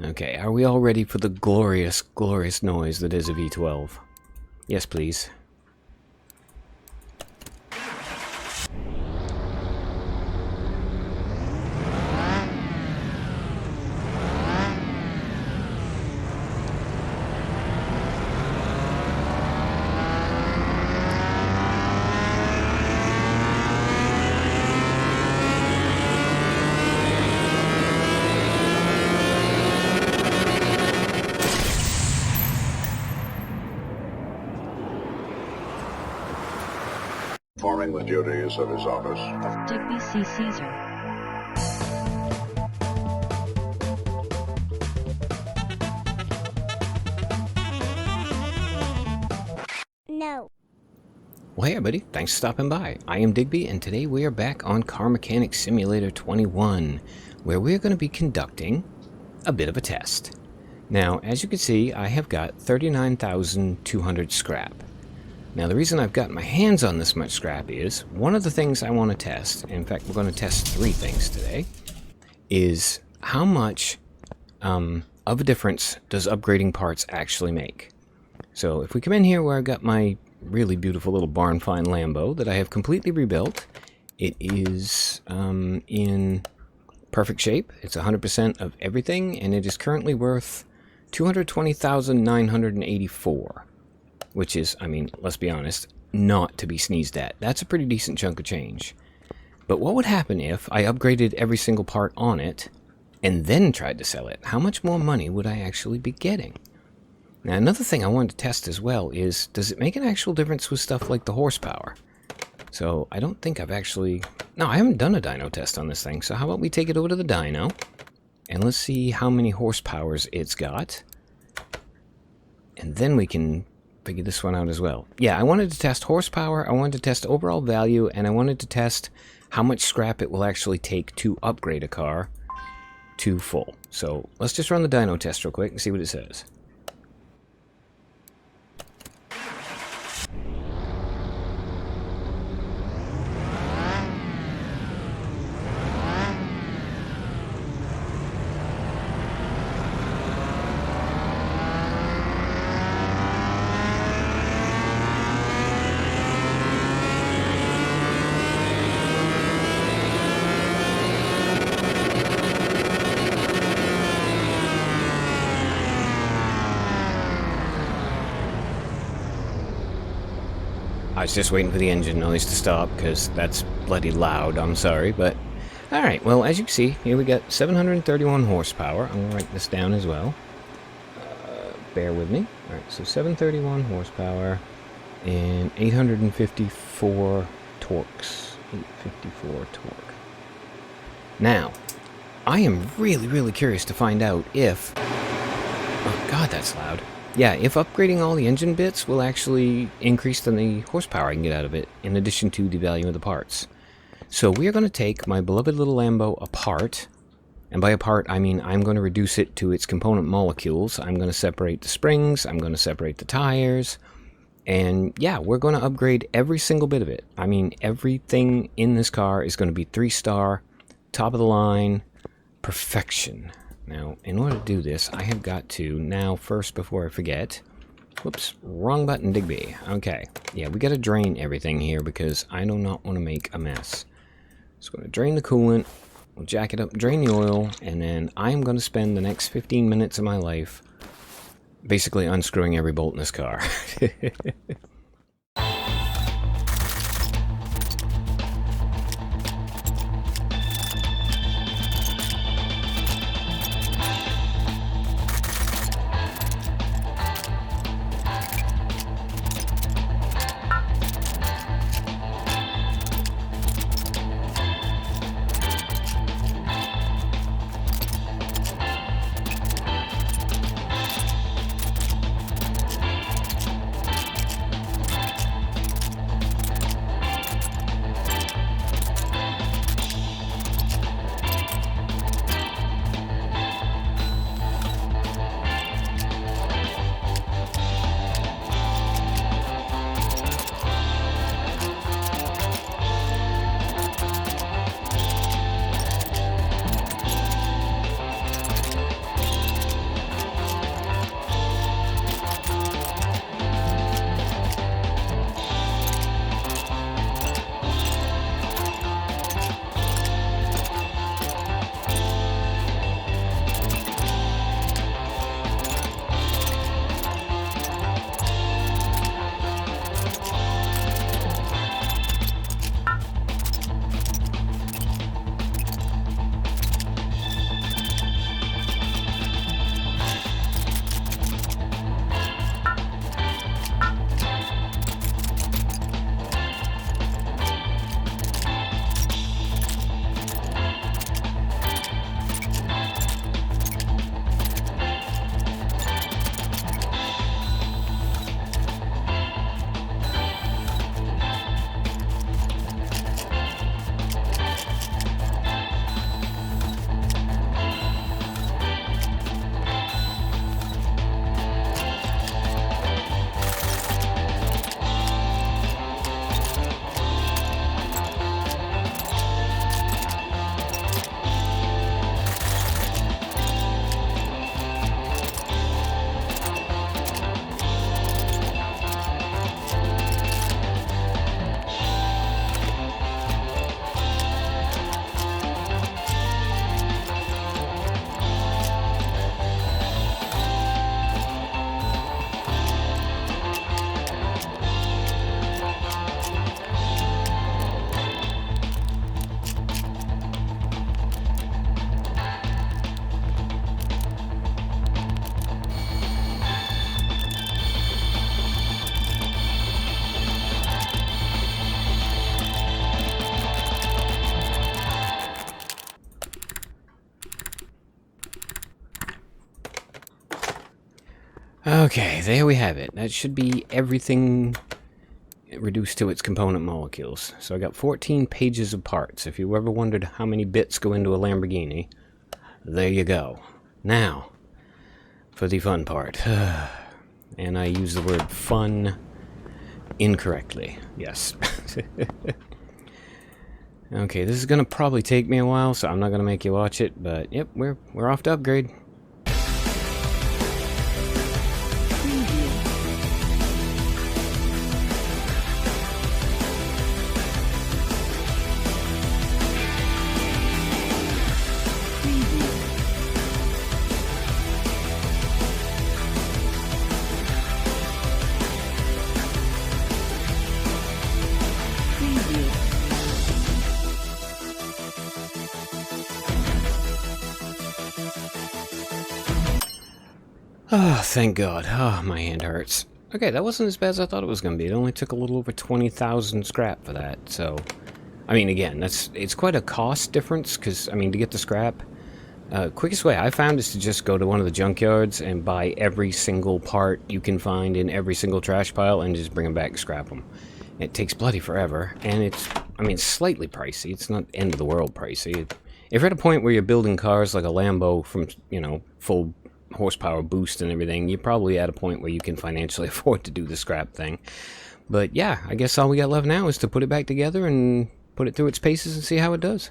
Okay, are we all ready for the glorious, glorious noise that is a V12? Yes, please. Performing the duties of his office. Digby C. Ceasar. No. Well, hey everybody, thanks for stopping by. I am Digby, and today we are back on Car Mechanic Simulator 21, where we're going to be conducting a bit of a test. Now, as you can see, I have got 39,200 scrap. Now, the reason I've got my hands on this much scrap is, one of the things I want to test, in fact, we're going to test 3 things today, is how much of a difference does upgrading parts actually make. So, if we come in here where I've got my really beautiful little barn find Lambo that I have completely rebuilt, it is in perfect shape. It's 100% of everything, and it is currently worth 220,984. Which is, I mean, let's be honest, not to be sneezed at. That's a pretty decent chunk of change. But what would happen if I upgraded every single part on it and then tried to sell it? How much more money would I actually be getting? Now, another thing I wanted to test as well is, does it make an actual difference with stuff like the horsepower? So, I don't think I've actually... No, I haven't done a dyno test on this thing, so how about we take it over to the dyno, and let's see how many horsepowers it's got, and then we can figure this one out as well. Yeah, I wanted to test horsepower, I wanted to test overall value, and I wanted to test how much scrap it will actually take to upgrade a car to full. So, let's just run the dyno test real quick and see what it says. I was just waiting for the engine noise to stop, because that's bloody loud, I'm sorry, but... Alright, well, as you can see, here we got 731 horsepower. I'm going to write this down as well. Bear with me. Alright, so 731 horsepower, and 854 torques. 854 torque. Now, I am really curious to find out if... Oh god, that's loud. Yeah, if upgrading all the engine bits will actually increase the horsepower I can get out of it, in addition to the value of the parts. So we are going to take my beloved little Lambo apart, and by apart I mean I'm going to reduce it to its component molecules. I'm going to separate the springs, I'm going to separate the tires, and yeah, we're going to upgrade every single bit of it. I mean, everything in this car is going to be 3-star, top of the line, perfection. Now, in order to do this, I have got to, now first before I forget, whoops, wrong button, Digby. Okay, yeah, we got to drain everything here because I do not want to make a mess. So I'm going to drain the coolant, we'll jack it up, drain the oil, and then I'm going to spend the next 15 minutes of my life basically unscrewing every bolt in this car. Okay, there we have it. That should be everything reduced to its component molecules. So I got 14 pages of parts. If you ever wondered how many bits go into a Lamborghini, there you go. Now, for the fun part. And I use the word fun incorrectly. Yes. Okay, this is gonna probably take me a while, so I'm not gonna make you watch it, but yep, we're off to upgrade. Oh, thank God. Oh, my hand hurts. Okay, that wasn't as bad as I thought it was going to be. It only took a little over 20,000 scrap for that, so... I mean, again, it's quite a cost difference, because, I mean, to get the scrap... quickest way I found is to just go to one of the junkyards and buy every single part you can find in every single trash pile and just bring them back and scrap them. It takes bloody forever, and it's, I mean, slightly pricey. It's not end of the world pricey. If you're at a point where you're building cars like a Lambo from, you know, full horsepower boost and everything, you're probably at a point where you can financially afford to do the scrap thing. But yeah, I guess all we got left now is to put it back together and put it through its paces and see how it does.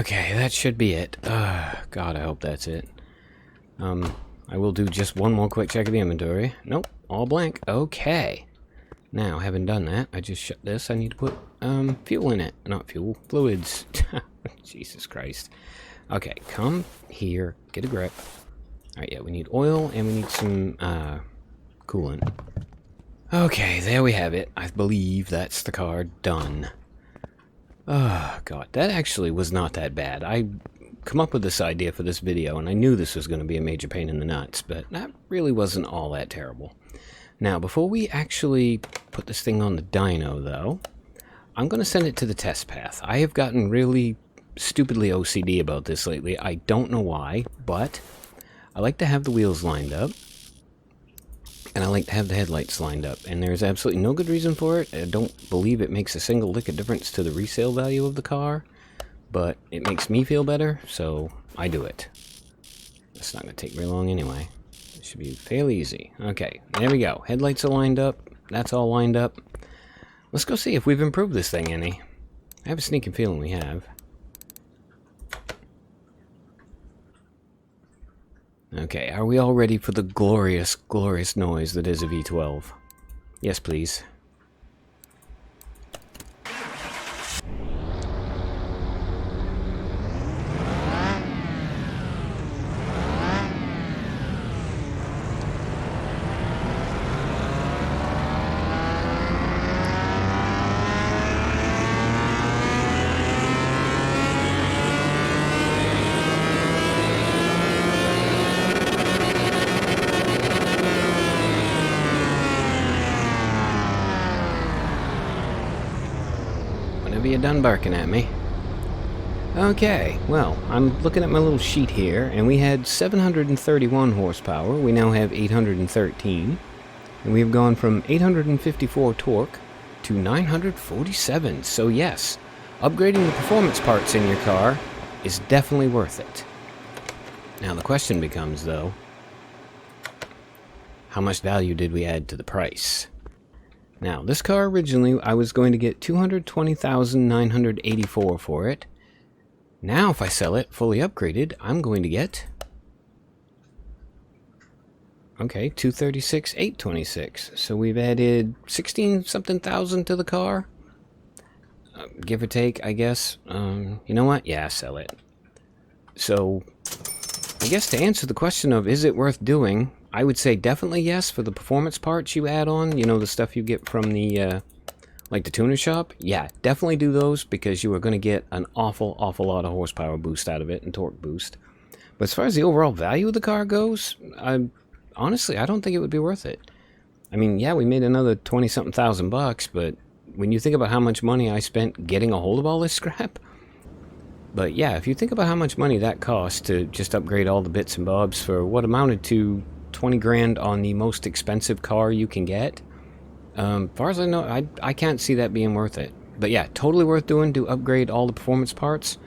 Okay, that should be it. God, I hope that's it. I will do just one more quick check of the inventory. Nope, all blank. Okay. Now, having done that, I just shut this. I need to put, fuel in it. Not fuel, fluids. Jesus Christ. Okay, come here, get a grip. Alright, yeah, we need oil, and we need some, coolant. Okay, there we have it. I believe that's the car done. Oh, God, that actually was not that bad. I come up with this idea for this video, and I knew this was going to be a major pain in the nuts, but that really wasn't all that terrible. Now, before we actually put this thing on the dyno, though, I'm going to send it to the test path. I have gotten really stupidly OCD about this lately. I don't know why, but I like to have the wheels lined up, and I like to have the headlights lined up, and there's absolutely no good reason for it. I don't believe it makes a single lick of difference to the resale value of the car, but it makes me feel better, so I do it. It's not going to take very long anyway. It should be fairly easy. Okay, there we go. Headlights are lined up. That's all lined up. Let's go see if we've improved this thing any. I have a sneaking feeling we have. Okay, are we all ready for the glorious, glorious noise that is a V12? Yes, please. Whenever you're done barking at me. Okay, well, I'm looking at my little sheet here, and we had 731 horsepower. We now have 813. And we've gone from 854 torque to 947. So yes, upgrading the performance parts in your car is definitely worth it. Now the question becomes, though, how much value did we add to the price? Now, this car originally, I was going to get $220,984 for it. Now, if I sell it fully upgraded, I'm going to get... okay, $236,826. So we've added 16-something thousand to the car. Give or take, I guess. You know what? Yeah, sell it. So, I guess to answer the question of is it worth doing, I would say definitely yes for the performance parts you add on. You know, the stuff you get from the, like the tuner shop. Yeah, definitely do those because you are going to get an awful lot of horsepower boost out of it and torque boost. But as far as the overall value of the car goes, honestly, I don't think it would be worth it. I mean, yeah, we made another 20-something thousand bucks, but when you think about how much money I spent getting a hold of all this scrap... But yeah, if you think about how much money that cost to just upgrade all the bits and bobs for what amounted to 20 grand on the most expensive car you can get, as far as I know, I can't see that being worth it. But yeah, totally worth doing to upgrade all the performance parts.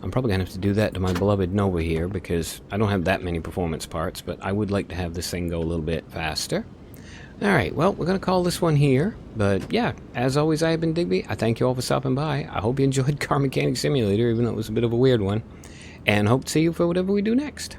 I'm probably going to have to do that to my beloved Nova here because I don't have that many performance parts, but I would like to have this thing go a little bit faster. Alright, well, we're going to call this one here. But yeah, as always, I have been Digby. I thank you all for stopping by. I hope you enjoyed Car Mechanic Simulator, even though it was a bit of a weird one. And hope to see you for whatever we do next.